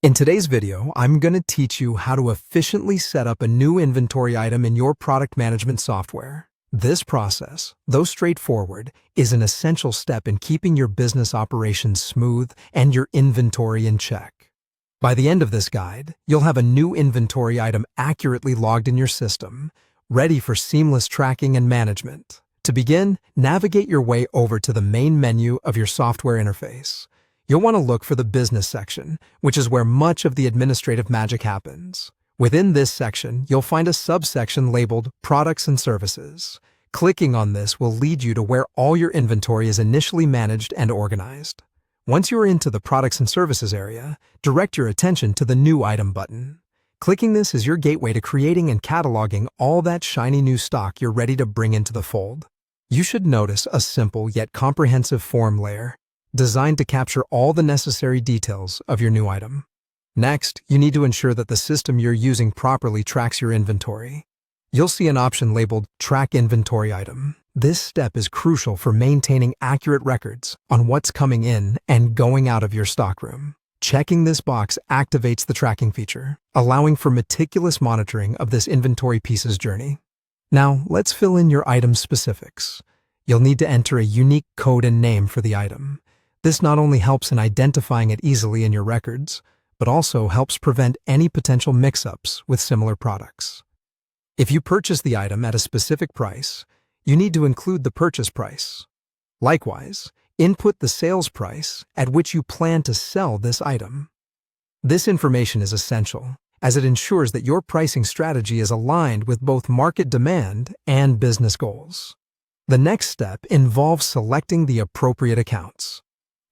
In today's video, I'm going to teach you how to efficiently set up a new inventory item in your product management software. This process, though straightforward, is an essential step in keeping your business operations smooth and your inventory in check. By the end of this guide, you'll have a new inventory item accurately logged in your system, ready for seamless tracking and management. To begin, navigate your way over to the main menu of your software interface. You'll want to look for the Business section, which is where much of the administrative magic happens. Within this section, you'll find a subsection labeled Products and Services. Clicking on this will lead you to where all your inventory is initially managed and organized. Once you are into the Products and Services area, direct your attention to the New Item button. Clicking this is your gateway to creating and cataloging all that shiny new stock you're ready to bring into the fold. You should notice a simple yet comprehensive form layer designed to capture all the necessary details of your new item. Next, you need to ensure that the system you're using properly tracks your inventory. You'll see an option labeled Track Inventory Item. This step is crucial for maintaining accurate records on what's coming in and going out of your stockroom. Checking this box activates the tracking feature, allowing for meticulous monitoring of this inventory piece's journey. Now, let's fill in your item specifics. You'll need to enter a unique code and name for the item. This not only helps in identifying it easily in your records, but also helps prevent any potential mix-ups with similar products. If you purchase the item at a specific price, you need to include the purchase price. Likewise, input the sales price at which you plan to sell this item. This information is essential, as it ensures that your pricing strategy is aligned with both market demand and business goals. The next step involves selecting the appropriate accounts.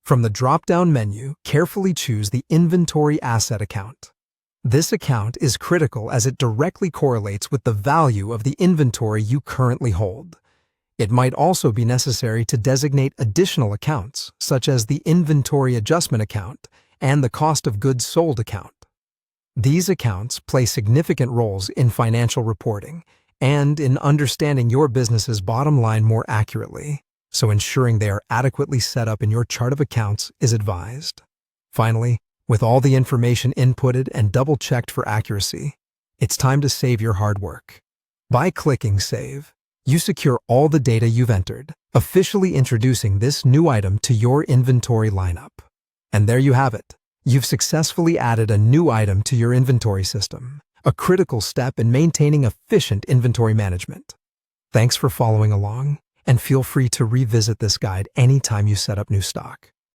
From the drop-down menu, carefully choose the Inventory Asset account. This account is critical as it directly correlates with the value of the inventory you currently hold. It might also be necessary to designate additional accounts, such as the Inventory Adjustment account and the Cost of Goods Sold account. These accounts play significant roles in financial reporting and in understanding your business's bottom line more accurately, so ensuring they are adequately set up in your chart of accounts is advised. Finally, with all the information inputted and double-checked for accuracy, it's time to save your hard work. By clicking Save, you secure all the data you've entered, officially introducing this new item to your inventory lineup. And there you have it. You've successfully added a new item to your inventory system, a critical step in maintaining efficient inventory management. Thanks for following along, and feel free to revisit this guide anytime you set up new stock.